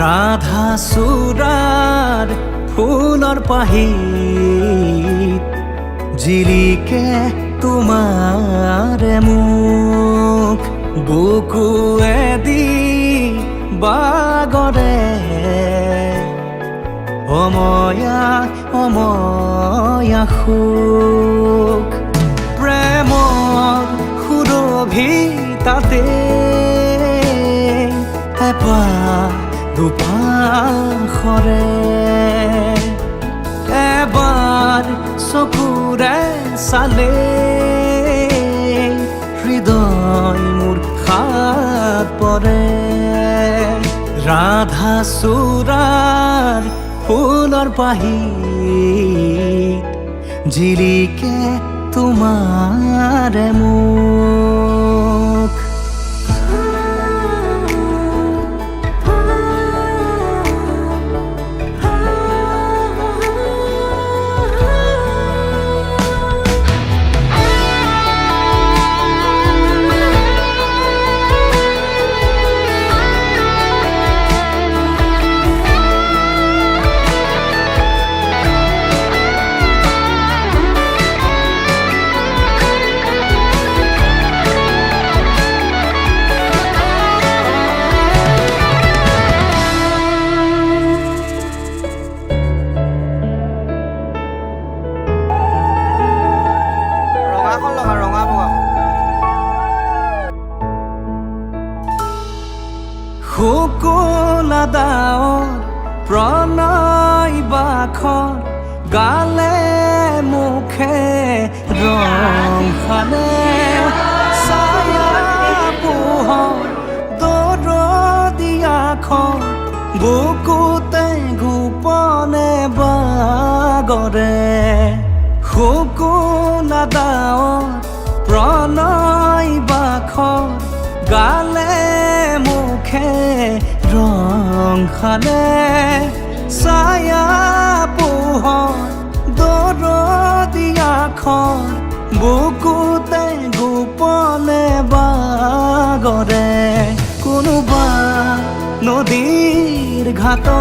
ৰাধা চূড়াৰ ফুলৰ পাহিত জিলিকে তোমাৰে মুখ বুকুৱেদি বাগৰে অময়া অময়া সুখ প্ৰেমৰ সুৰভিতাতে এপাহ দুপাশৰে এবাৰ চকুৰে চালে হৃদয় মোৰ হাত পৰে ৰাধা চূড়াৰ ফুলৰ পাহিত জিলিকে তোমাৰে মুখ শুকুলা ডাৱৰ প্ৰণয় বাখৰ গালে মুখে ৰং সানে ছায়া পোহৰ দৰদিয়াখন বুকুতে গোপনে বাগৰে শুকুলা ডাৱৰ প্ৰণয় বাখৰ গালে মুখে ৰং সানে ছায়া পোহৰ দৰদিয়াখন বুকুতে গোপনে বাগৰে কোনোবা নদীৰ ঘাটত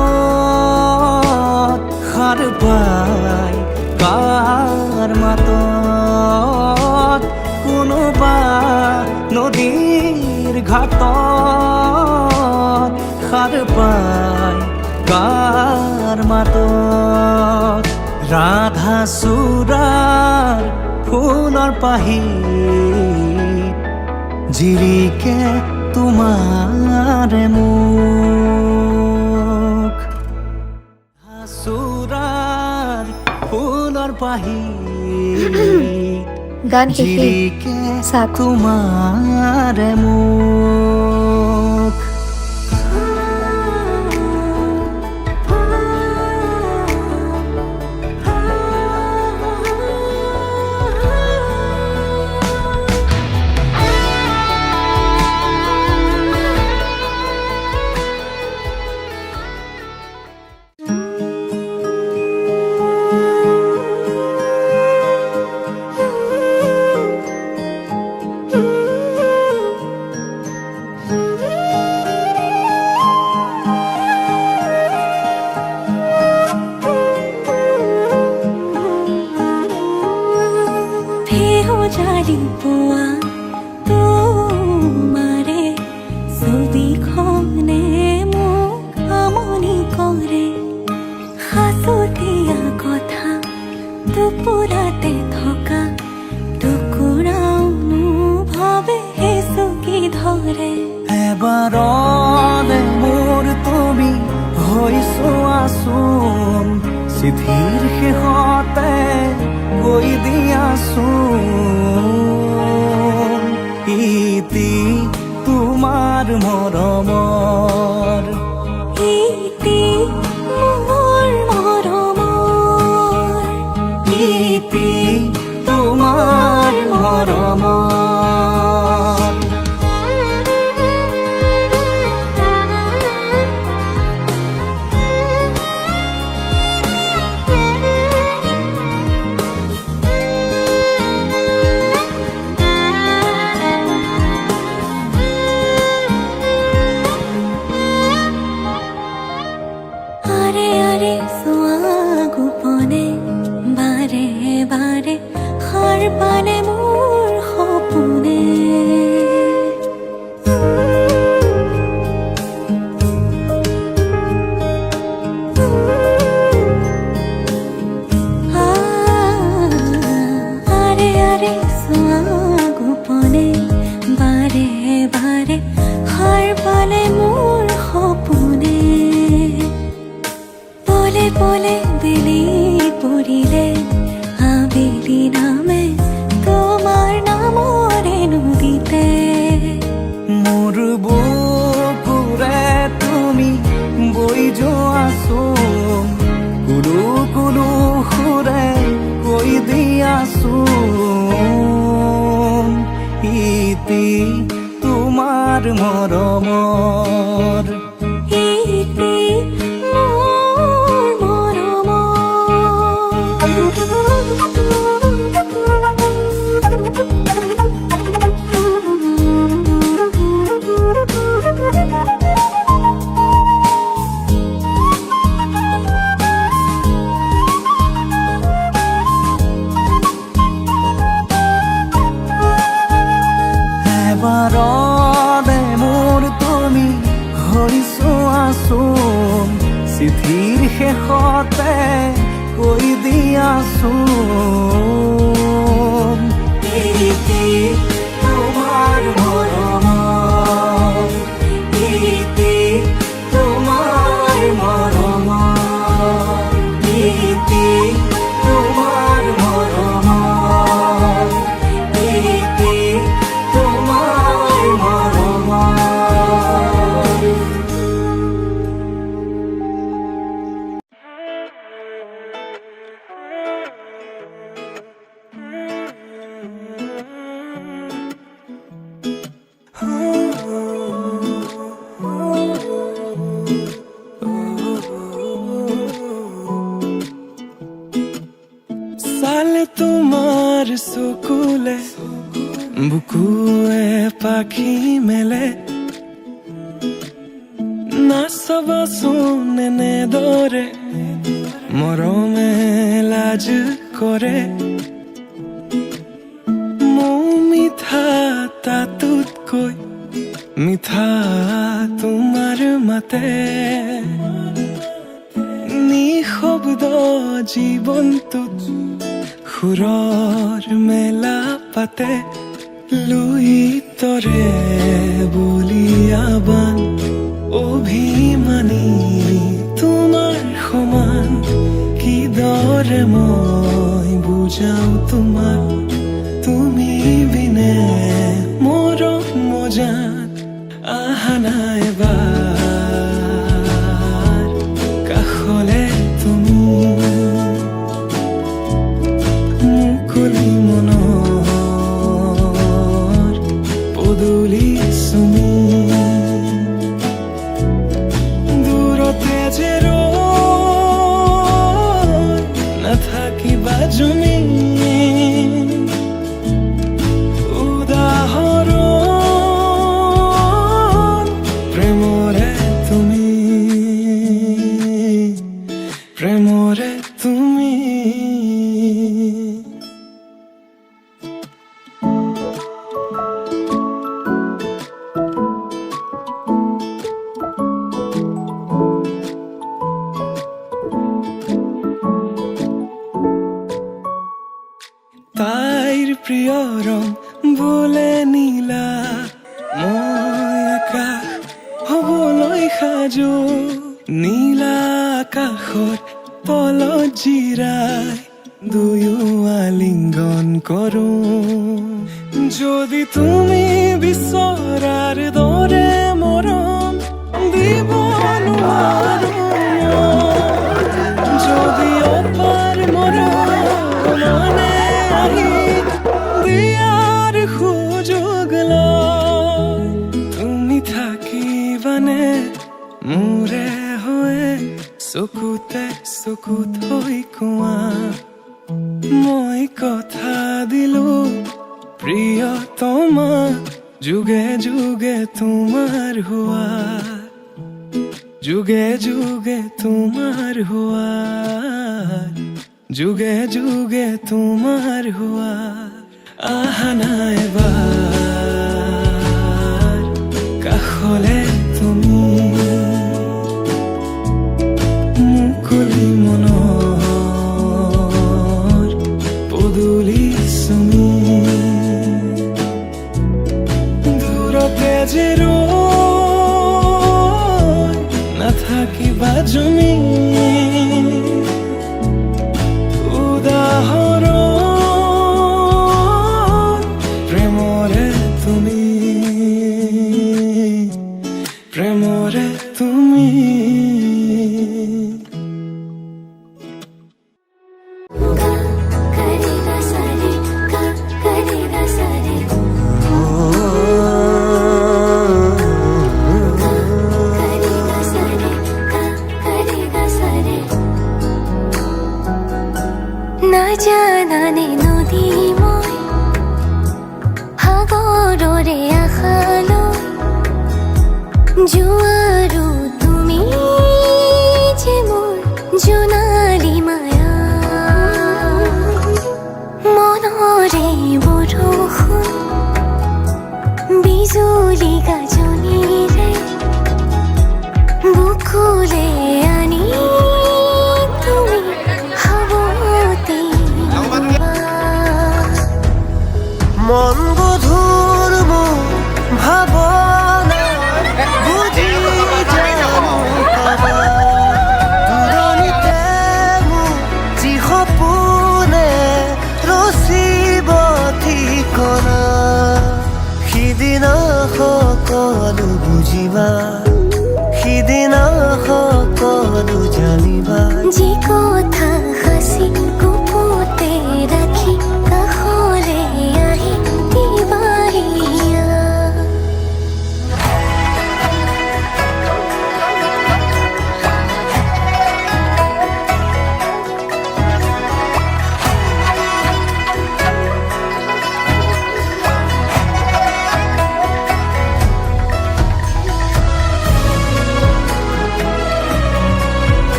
সাৰ পাই কাৰ মাতত কোনোবা নদীৰ ঘাটত সাৰ পাই কাৰ মাতত ৰাধা চূড়াৰ ফুলৰ পাহিত জিলিকে তোমাৰে মুখ ৰাধা চূড়াৰ ফুলৰ পাহিত গান জিলিকে তোমাৰে মুখ দুপুৰাতে থকা টুকুৰাও ভাবে হেঁচকি ধৰে এবাৰলে মোৰ তুমি হৈ চোৱাচোন চিঠিৰ শেষতে কৈ দিয়াচোন হাৰ পালে মোৰ সপোনে আৰে আৰে চোৱা গোপনে বাৰে বাৰে হাৰ পালে মোৰ সপোনে পলে পলে বেলি পৰিলে আবেলি নামে তোমাৰ নামৰে নদীতে মোৰ বুকুৰে তুমি বৈ যোৱাচোন কুলু কুলু সুৰে কৈ দিয়াচোন ইতি তোমাৰ মৰমৰ ইতি মোৰ এবাৰতে মোৰ তুমি হৈ চোৱাচোন চিঠিৰ শেষতে কৈ দিয়াচোন ইতি তোমাৰ মৰমৰ ইতি তোমাৰ মৰমৰ ইতি তোমাৰ মৰমৰ ইতি তোমাৰ মৰমৰ চালে তোমাৰ চকুলে বুকুৱে পাখি মেলে নাচাবাচোন এনেদৰে মৰমে লাজ কৰে মোৰ মিঠা তাতোতকৈ মিঠা তোমাৰ মাতে নিশব্দ জীৱনটোত সুৰৰ মেলা পাতে লুইতৰে বলিয়াবান অভিমানী তোমাৰ সমান কিদৰে মই বুজাও তোমাক তুমি বিনে মৰম মজাত আহা নাই বাৰ কাষলে তুমি মুকলি মনৰ পদূলি চুমি দূৰতে যে ৰৈ নাথাকিবা জুমি উদাহৰণ প্ৰেমৰে তুমি প্ৰেমৰে তুমি তাইৰ প্ৰিয় ৰং বোলে নীলা মই আকাশ হবলৈ সাজু নীলা আকাশৰ তলত জিৰাই দুয়ো আলিংগন কৰো যদি তুমি বিচৰাৰ দৰে মৰম দিব নোৱাৰো যদি অপাৰ মৰম মনে আহি দিয়াৰ সুযোগ লয় তুমি থাকিবানে মোৰে হৈ চকুতে চকুত হৈ কোৱা মই কথা দিলো প্ৰিয়তমা যুগে যুগে তোমাৰ হোৱা যুগে যুগে তোমাৰ হোৱা যুগে যুগে তোমাৰ হুয়া আহানা এবাৰ কাখলে তুমি মুকুলি মনৰ পদূলি চুমি দূৰতে যে ৰৈ নাথাকিবা জুমি উদাহৰণ প্ৰেমৰে তুমি প্ৰেমৰে তুমি करेगा सारे का करेगा सारे करेगा सारे का करेगा सारे না জানানে নদী মই সাগৰৰে আশালৈ জোৱাৰো তুমি যে মোৰ জোনালী মায়া মনৰে বৰষুণ বিজুলী গাজনিৰে বুকুলে আনি তুমি হাবতে মন গধুৰ মোৰ ভাৱনা বুজি জানো পাবা দূৰণিতে মোৰ যি সপোনে ৰচিব ঠিকনা সিদিনা সকলো বুজিবা সিদিনা সকলো জানিবা যি কথা হাসি গুপুতে রাখি কাষলে আহি দিবাহিয়া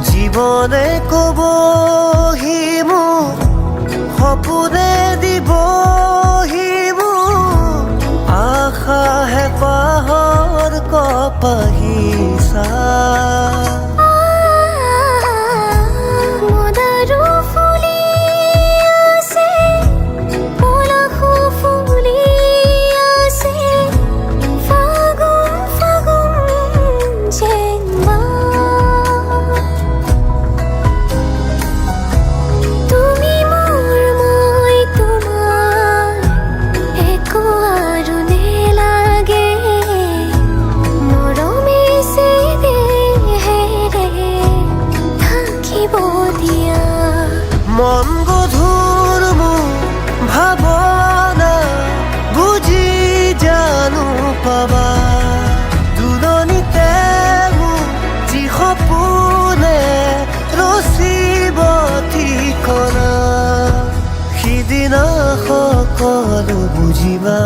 জীৱনে কবহি মোক সপোনে দিবহি মোক আশা হেঁপাহৰ কপাহিচা মদাৰো ফুলি আছে পলাশো ফুলি আছে ফাগুন ফাগুন যেনবা তুমি মোৰ মই তোমাৰ একো আৰু নেলাগে মৰমে যে দেহেৰে থাকিব দিয়া মন গধুৰ মোৰ ভাৱনা বুজি জানো পাবা দূৰণিতে মোৰ যি সপোনে ৰচিব ঠিকনা সিদিনা সকলো বুজিবা